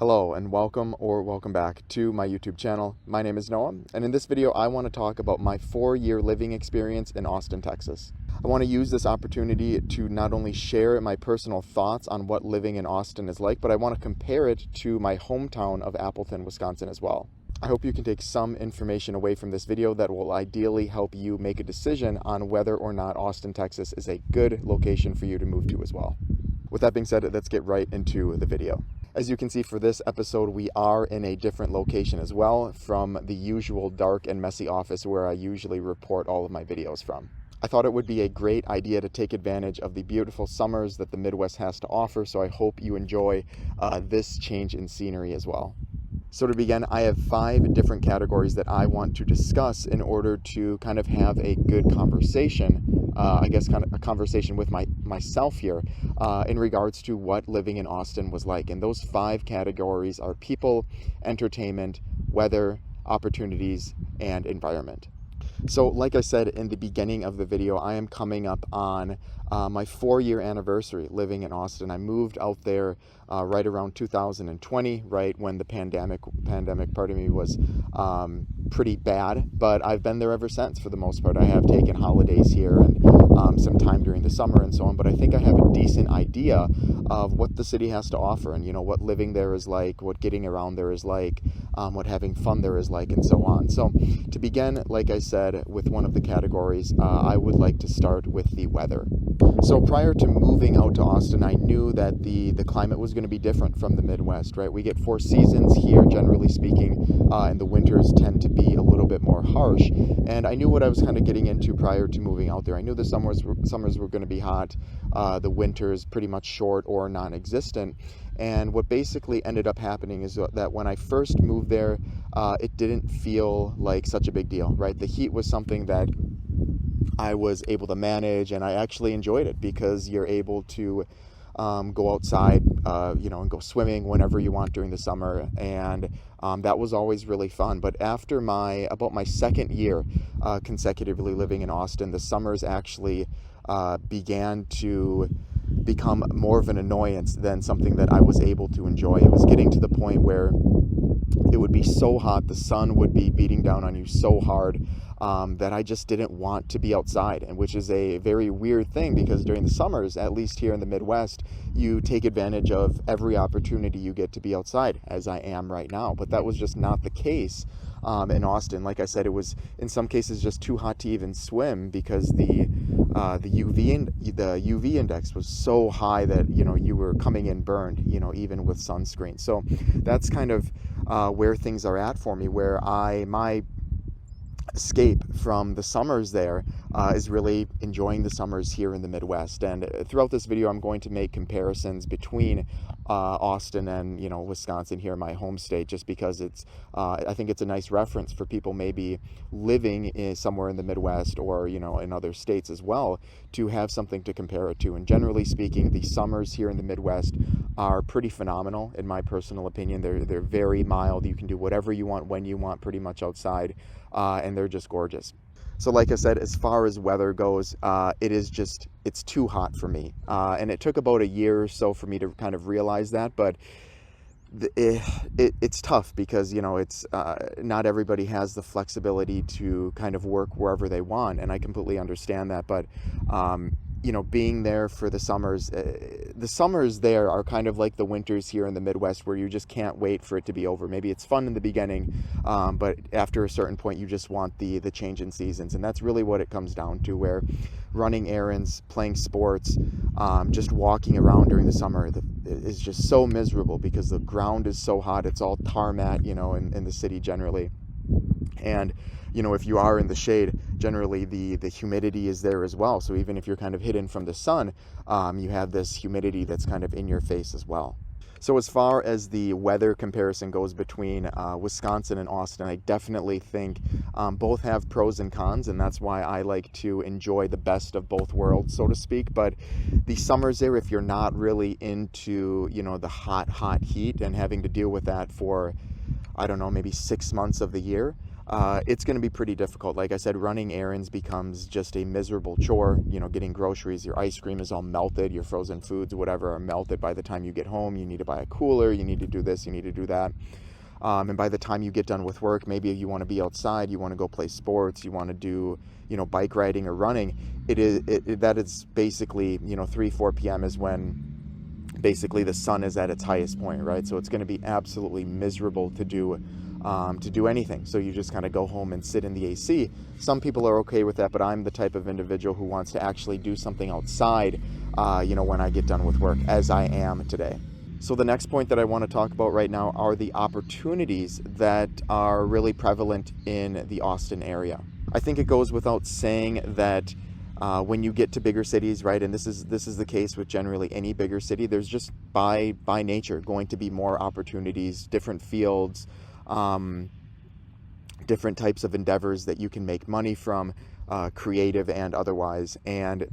Hello and welcome back to my YouTube channel. My name is Noah, and in this video I want to talk about my 4-year living experience in Austin, Texas. I want to use this opportunity to not only share my personal thoughts on what living in Austin is like, but I want to compare it to my hometown of Appleton, Wisconsin as well. I hope you can take some information away from this video that will ideally help you make a decision on whether or not Austin, Texas is a good location for you to move to as well. With that being said, let's get right into the video. As you can see, for this episode, we are in a different location as well from the usual dark and messy office where I usually report all of my videos from. I thought it would be a great idea to take advantage of the beautiful summers that the Midwest has to offer, so I hope you enjoy this change in scenery as well. So to begin, I have 5 different categories that I want to discuss in order to kind of have a good conversation, kind of a conversation with myself here in regards to what living in Austin was like. And those 5 categories are people, entertainment, weather, opportunities, and environment. So like I said in the beginning of the video, I am coming up on my 4-year anniversary living in Austin. I moved out there right around 2020, right when the pandemic was pretty bad, but I've been there ever since for the most part. I have taken holidays here and some time during the summer and so on, but I think I have a decent idea of what the city has to offer and, what living there is like, what getting around there is like, what having fun there is like, and so on. So to begin, like I said, with one of the categories, I would like to start with the weather. So prior to moving out to Austin, I knew that the climate was going to be different from the Midwest, right? We get 4 seasons here, generally speaking, and the winters tend to be a little bit more harsh. And I knew what I was kind of getting into prior to moving out there. I knew the summers were going to be hot, the winters pretty much short or non-existent. And what basically ended up happening is that when I first moved there, it didn't feel like such a big deal, right? The heat was something that I was able to manage, and I actually enjoyed it because you're able to go outside, and go swimming whenever you want during the summer, and that was always really fun. But after about my 2nd year consecutively living in Austin, the summers actually began to become more of an annoyance than something that I was able to enjoy. It was getting to the point where it would be so hot, the sun would be beating down on you so hard that I just didn't want to be outside, and which is a very weird thing because during the summers, at least here in the Midwest, you take advantage of every opportunity you get to be outside, as I am right now. But that was just not the case in Austin. Like I said, it was in some cases just too hot to even swim because the UV index was so high that you were coming in burned, even with sunscreen. So that's kind of where things are at for me, where my escape from the summers there is really enjoying the summers here in the Midwest. And throughout this video, I'm going to make comparisons between Austin and Wisconsin here, my home state, just because I think it's a nice reference for people maybe living somewhere in the Midwest or in other states as well, to have something to compare it to. And generally speaking, the summers here in the Midwest are pretty phenomenal in my personal opinion. They're very mild. You can do whatever you want when you want, pretty much outside, and they're just gorgeous. So like I said, as far as weather goes, it's too hot for me. And it took about a year or so for me to kind of realize that, but it's tough because, it's not everybody has the flexibility to kind of work wherever they want, and I completely understand that. But being there for the summers there are kind of like the winters here in the Midwest, where you just can't wait for it to be over. Maybe it's fun in the beginning, but after a certain point, you just want the change in seasons. And that's really what it comes down to, where running errands, playing sports, just walking around during the summer is just so miserable because the ground is so hot. It's all tarmac, in the city generally. And if you are in the shade, generally the humidity is there as well. So even if you're kind of hidden from the sun, you have this humidity that's kind of in your face as well. So as far as the weather comparison goes between Wisconsin and Austin, I definitely think both have pros and cons, and that's why I like to enjoy the best of both worlds, so to speak. But the summers there, if you're not really into, the hot heat and having to deal with that for, I don't know, maybe 6 months of the year, it's going to be pretty difficult. Like I said, running errands becomes just a miserable chore. Getting groceries, your ice cream is all melted, your frozen foods, whatever, are melted by the time you get home. You need to buy a cooler, you need to do this, you need to do that. And by the time you get done with work, maybe you want to be outside, you want to go play sports, you want to do, bike riding or running. That is basically, 3-4 p.m. is when basically the sun is at its highest point, right? So it's going to be absolutely miserable to do anything. So you just kind of go home and sit in the AC. Some people are okay with that, but I'm the type of individual who wants to actually do something outside, when I get done with work, as I am today. So the next point that I want to talk about right now are the opportunities that are really prevalent in the Austin area. I think it goes without saying that when you get to bigger cities, right, and this is the case with generally any bigger city, there's just by nature going to be more opportunities, different fields, different types of endeavors that you can make money from, creative and otherwise, and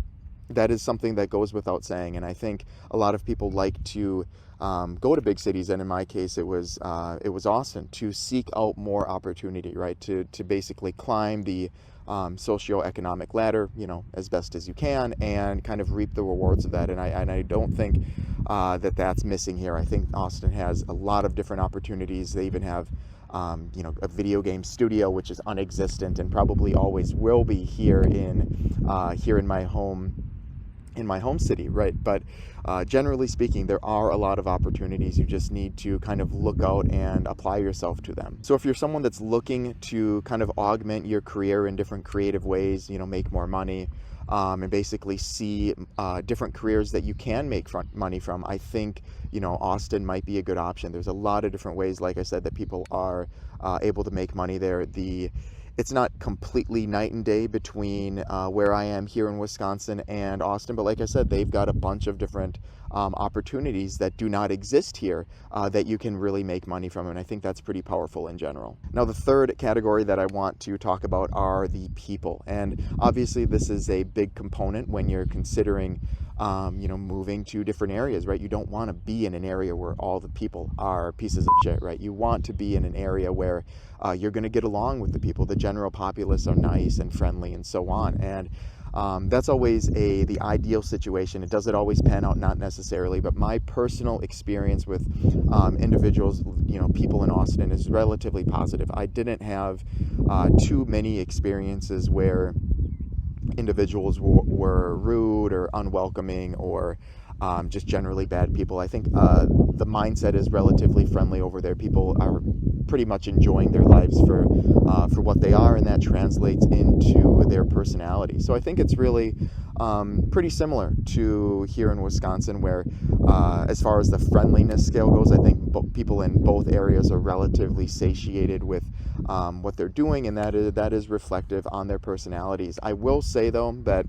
that is something that goes without saying. And I think a lot of people like to go to big cities, and in my case it was Austin, to seek out more opportunity, right, to basically climb the socioeconomic ladder, as best as you can, and kind of reap the rewards of that. And I don't think that that's missing here. I think Austin has a lot of different opportunities. They even have a video game studio, which is unexistent and probably always will be here in my home city, right? But generally speaking, there are a lot of opportunities. You just need to kind of look out and apply yourself to them. So if you're someone that's looking to kind of augment your career in different creative ways, make more money, and basically see different careers that you can make money from, I think, Austin might be a good option. There's a lot of different ways, like I said, that people are able to make money there. It's not completely night and day between where I am here in Wisconsin and Austin, but like I said, they've got a bunch of different opportunities that do not exist here that you can really make money from, and I think that's pretty powerful in general. Now, the third category that I want to talk about are the people, and obviously this is a big component when you're considering moving to different areas, right? You don't want to be in an area where all the people are pieces of shit, right? You want to be in an area where you're going to get along with the people. The general populace are nice and friendly and so on. And that's always the ideal situation. It doesn't always pan out, not necessarily, but my personal experience with individuals, people in Austin is relatively positive. I didn't have too many experiences where individuals were rude or unwelcoming or just generally bad people. I think the mindset is relatively friendly over there. People are pretty much enjoying their lives for what they are, and that translates into their personality. So I think it's really pretty similar to here in Wisconsin, where as far as the friendliness scale goes, I think people in both areas are relatively satiated with what they're doing, and that is reflective on their personalities. I will say, though, that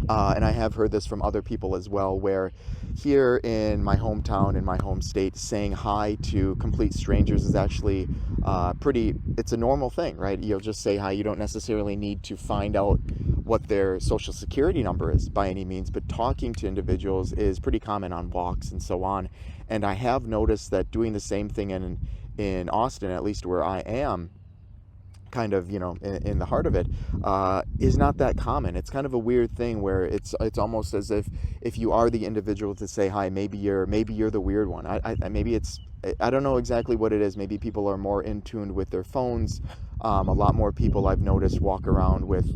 and I have heard this from other people as well, where here in my hometown, in my home state, saying hi to complete strangers is actually it's a normal thing, right? You'll just say hi. You don't necessarily need to find out what their social security number is by any means, but talking to individuals is pretty common on walks and so on. And I have noticed that doing the same thing in Austin, at least where I am, kind of, in the heart of it, is not that common. It's kind of a weird thing where it's almost as if you are the individual to say hi, maybe you're the weird one. I don't know exactly what it is. Maybe people are more in tune with their phones. A lot more people I've noticed walk around with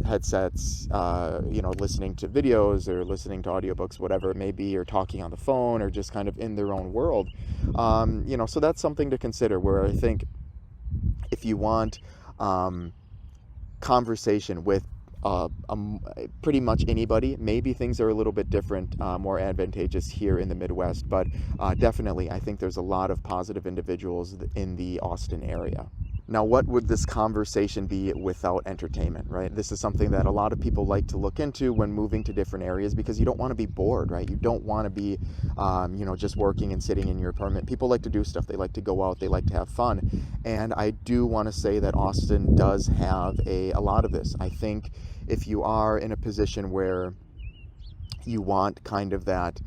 headsets, listening to videos or listening to audiobooks, whatever it may be, or talking on the phone, or just kind of in their own world. So that's something to consider, where I think if you want conversation with pretty much anybody, maybe things are a little bit different, more advantageous here in the Midwest, but definitely I think there's a lot of positive individuals in the Austin area. Now, what would this conversation be without entertainment, right? This is something that a lot of people like to look into when moving to different areas, because you don't want to be bored, right? You don't want to be, just working and sitting in your apartment. People like to do stuff. They like to go out. They like to have fun. And I do want to say that Austin does have a lot of this. I think if you are in a position where you want kind of that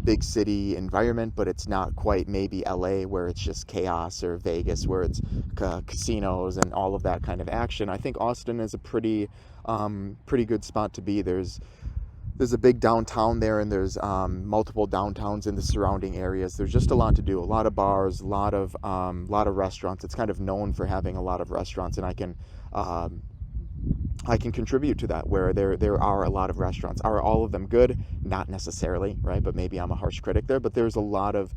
big city environment, but it's not quite maybe LA where it's just chaos, or Vegas where it's casinos and all of that kind of action. I think Austin is a pretty good spot to be. There's a big downtown there, and there's multiple downtowns in the surrounding areas. There's just a lot to do, a lot of bars, a lot of restaurants. It's kind of known for having a lot of restaurants, and I can contribute to that, where there are a lot of restaurants. Are all of them good? Not necessarily, right? But maybe I'm a harsh critic there, but there's a lot of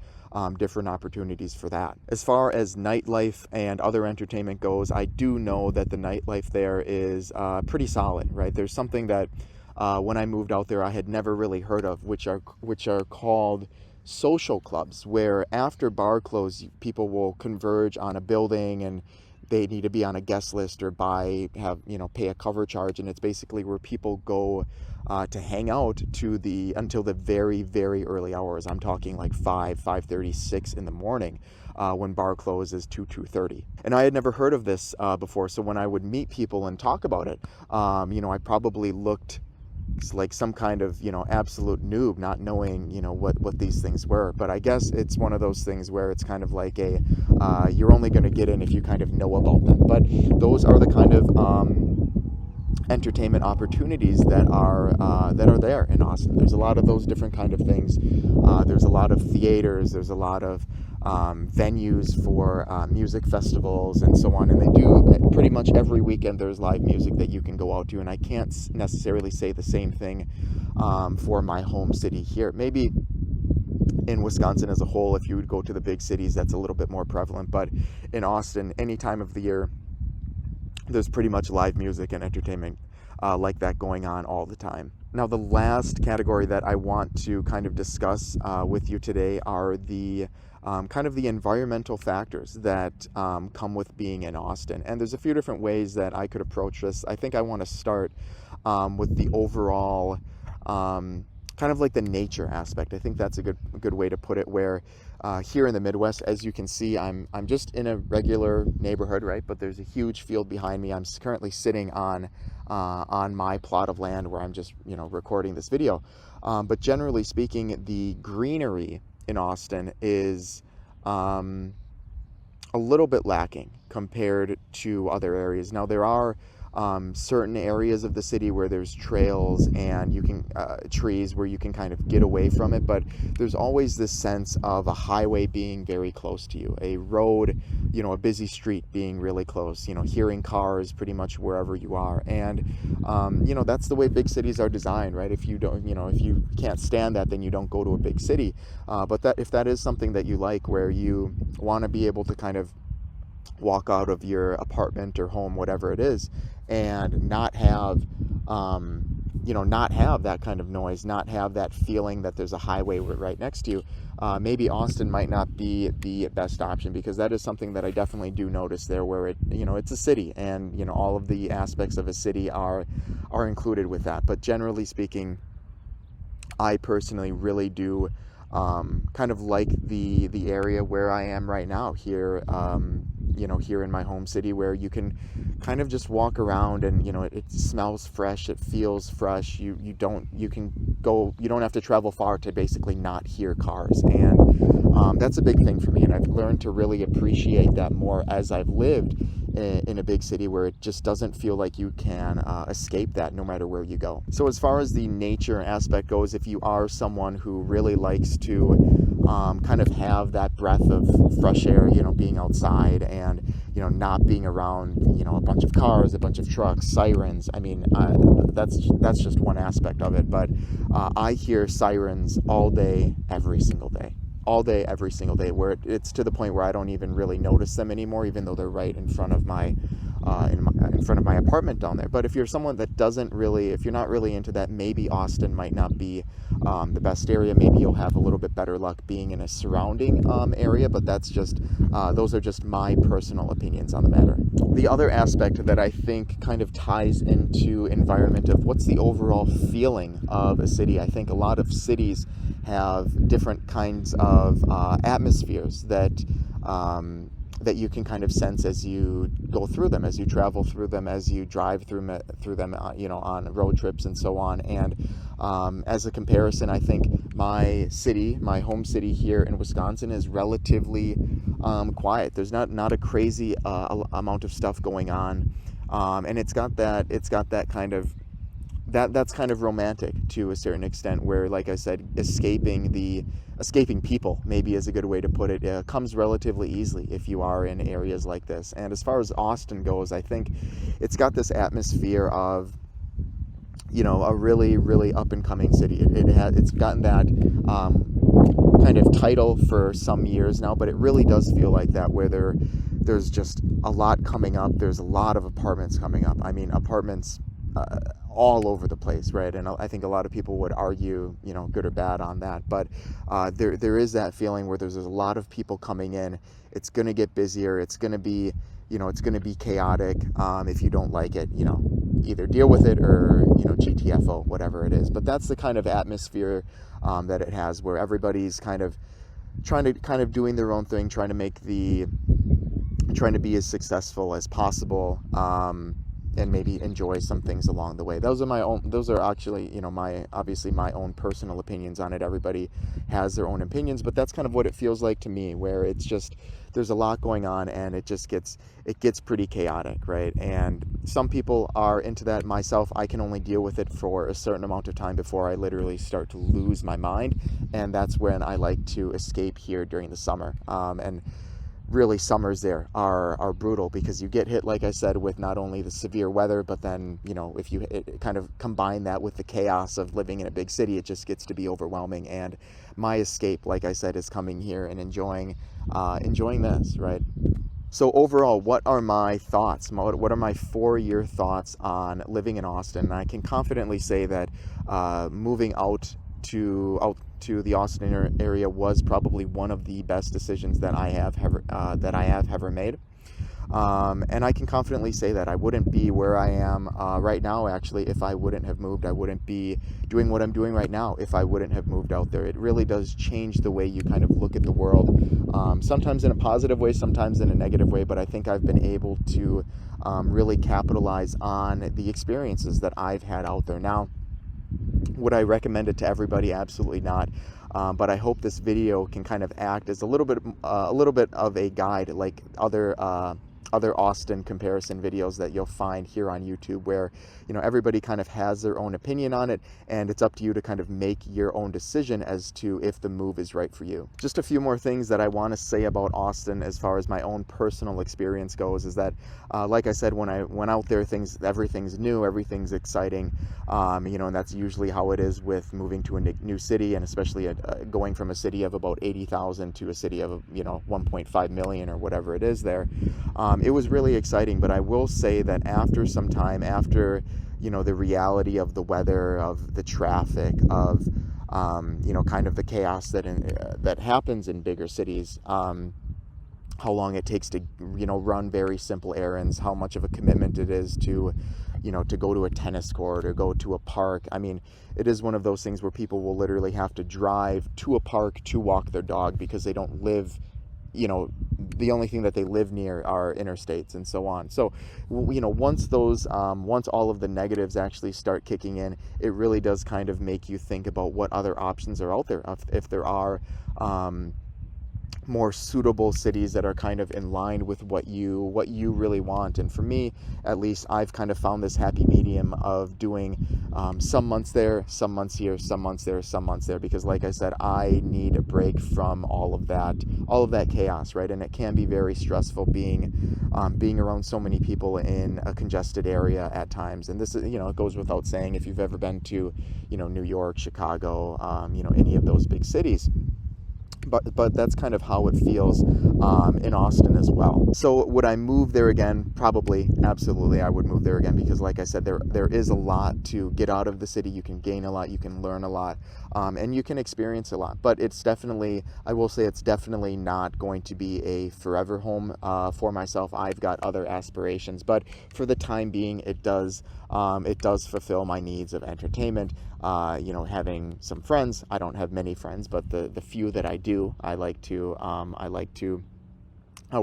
different opportunities for that. As far as nightlife and other entertainment goes, I do know that the nightlife there is pretty solid, right? There's something that when I moved out there I had never really heard of, which are called social clubs, where after bar close, people will converge on a building, and they need to be on a guest list or pay a cover charge, and it's basically where people go to hang out until the very, very early hours. I'm talking like 5:30, 6 in the morning, when bar close is 2:30. And I had never heard of this before, so when I would meet people and talk about it, I probably looked like some kind of absolute noob, not knowing what these things were. But I guess it's one of those things where it's kind of like you're only going to get in if you kind of know about them. But those are the kind of entertainment opportunities that are there in Austin. There's a lot of those different kind of things. There's a lot of theaters. There's a lot of venues for music festivals and so on, and they do pretty much every weekend. There's live music that you can go out to, and I can't necessarily say the same thing for my home city here. Maybe in Wisconsin as a whole, if you would go to the big cities, that's a little bit more prevalent, but in Austin, any time of the year, there's pretty much live music and entertainment like that going on all the time. Now, the last category that I want to kind of discuss with you today are the kind of the environmental factors that come with being in Austin. And there's a few different ways that I could approach this. I think I want to start with the overall kind of like the nature aspect. I think that's a good way to put it, where here in the Midwest, as you can see, I'm just in a regular neighborhood, right? But there's a huge field behind me. I'm currently sitting on my plot of land where I'm just recording this video. But generally speaking, the greenery in Austin is a little bit lacking compared to other areas. Now, there are certain areas of the city where there's trails and you can trees where you can kind of get away from it, but there's always this sense of a highway being very close to you, a road, a busy street being really close, hearing cars pretty much wherever you are. And that's the way big cities are designed, right? If you don't, if you can't stand that, then you don't go to a big city. But if that is something that you like, where you want to be able to kind of walk out of your apartment or home, whatever it is, and not have that kind of noise, not have that feeling that there's a highway right next to you, maybe Austin might not be the best option, because that is something that I definitely do notice there, where it's a city, and all of the aspects of a city are included with that. But generally speaking, I personally really do kind of like the area where I am right now here, here in my home city, where you can kind of just walk around and it smells fresh, it feels fresh. You don't have to travel far to basically not hear cars, and that's a big thing for me, and I've learned to really appreciate that more as I've lived in a big city, where it just doesn't feel like you can escape that no matter where you go. So as far as the nature aspect goes, if you are someone who really likes to kind of have that breath of fresh air, being outside and not being around a bunch of cars, a bunch of trucks, sirens. I mean, that's just one aspect of it, but I hear sirens all day, every single day. All day, every single day, where it's to the point where I don't even really notice them anymore, even though they're right in front of my apartment down there. But if you're someone that if you're not really into that, maybe Austin might not be the best area. Maybe you'll have a little bit better luck being in a surrounding area, but that's just those are just my personal opinions on the matter. The other aspect that I think kind of ties into environment of what's the overall feeling of a city. I think a lot of cities have different kinds of atmospheres that you can kind of sense as you go through them, as you travel through them, as you drive through them, on road trips and so on. And as a comparison, I think my city, my home city here in Wisconsin, is relatively quiet. There's not a crazy amount of stuff going on, and it's got that kind of that's kind of romantic to a certain extent, where, like I said, escaping people, maybe is a good way to put it, comes relatively easily if you are in areas like this. And as far as Austin goes, I think it's got this atmosphere of, a really, really up and coming city. It's gotten that kind of title for some years now, but it really does feel like that, where there's just a lot coming up. There's a lot of apartments coming up. I mean, apartments all over the place, right? And I think a lot of people would argue, good or bad on that. But there is that feeling where there's a lot of people coming in. It's going to get busier. It's going to be, it's going to be chaotic. If you don't like it, either deal with it or, GTFO, whatever it is. But that's the kind of atmosphere that it has, where everybody's kind of doing their own thing, trying to be as successful as possible. And maybe enjoy some things along the way. Those are actually, obviously my own personal opinions on it. Everybody has their own opinions, but that's kind of what it feels like to me, where it's just, there's a lot going on, and it gets pretty chaotic, right? And some people are into that. Myself, I can only deal with it for a certain amount of time before I literally start to lose my mind. And that's when I like to escape here during the summer. And really, summers there are brutal, because you get hit, like I said, with not only the severe weather, but then, if you kind of combine that with the chaos of living in a big city, it just gets to be overwhelming. And my escape, like I said, is coming here and enjoying this, right? So overall, what are my thoughts? What are my 4-year thoughts on living in Austin? And I can confidently say that moving out to the Austin area was probably one of the best decisions that I have ever made. And I can confidently say that I wouldn't be where I am right now, actually, if I wouldn't have moved. I wouldn't be doing what I'm doing right now if I wouldn't have moved out there. It really does change the way you kind of look at the world, sometimes in a positive way, sometimes in a negative way, but I think I've been able to really capitalize on the experiences that I've had out there. Now, would I recommend it to everybody? Absolutely not. But I hope this video can kind of act as a little bit of a guide, like other Austin comparison videos that you'll find here on YouTube, where everybody kind of has their own opinion on it, and it's up to you to kind of make your own decision as to if the move is right for you. Just a few more things that I want to say about Austin as far as my own personal experience goes is that, like I said, when I went out there, everything's new, everything's exciting, and that's usually how it is with moving to a new city, and especially going from a city of about 80,000 to a city of 1.5 million or whatever it is there. It was really exciting, but I will say that after some time, after the reality of the weather, of the traffic, of kind of the chaos that happens in bigger cities, how long it takes to run very simple errands, how much of a commitment it is to go to a tennis court or go to a park. I mean, it is one of those things where people will literally have to drive to a park to walk their dog because they don't live, the only thing that they live near are interstates and so on. So, once all of the negatives actually start kicking in, it really does kind of make you think about what other options are out there. If there are more suitable cities that are kind of in line with what you really want. And for me, at least, I've kind of found this happy medium of doing some months there, some months here, some months there, some months there, because like I said, I need a break from all of that chaos, right? And it can be very stressful being around so many people in a congested area at times. And this is, it goes without saying if you've ever been to, New York, Chicago, any of those big cities. But that's kind of how it feels in Austin as well. So would I move there again? Probably, absolutely, I would move there again, because like I said, there is a lot to get out of the city. You can gain a lot, you can learn a lot, and you can experience a lot. But it's definitely, I will say, it's definitely not going to be a forever home for myself. I've got other aspirations, but for the time being, it does fulfill my needs of entertainment. Having some friends. I don't have many friends, but the few that I do, I would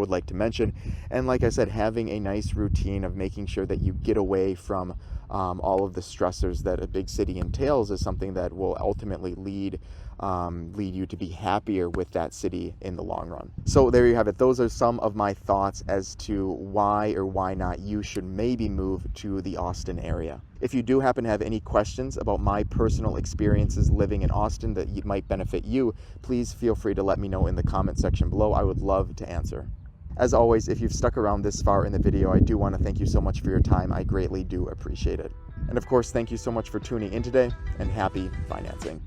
like to mention. And like I said, having a nice routine of making sure that you get away from all of the stressors that a big city entails is something that will ultimately lead lead you to be happier with that city in the long run. So there you have it. Those are some of my thoughts as to why or why not you should maybe move to the Austin area. If you do happen to have any questions about my personal experiences living in Austin that might benefit you, please feel free to let me know in the comment section below. I would love to answer. As always, if you've stuck around this far in the video, I do want to thank you so much for your time. I greatly do appreciate it. And of course, thank you so much for tuning in today, and happy financing.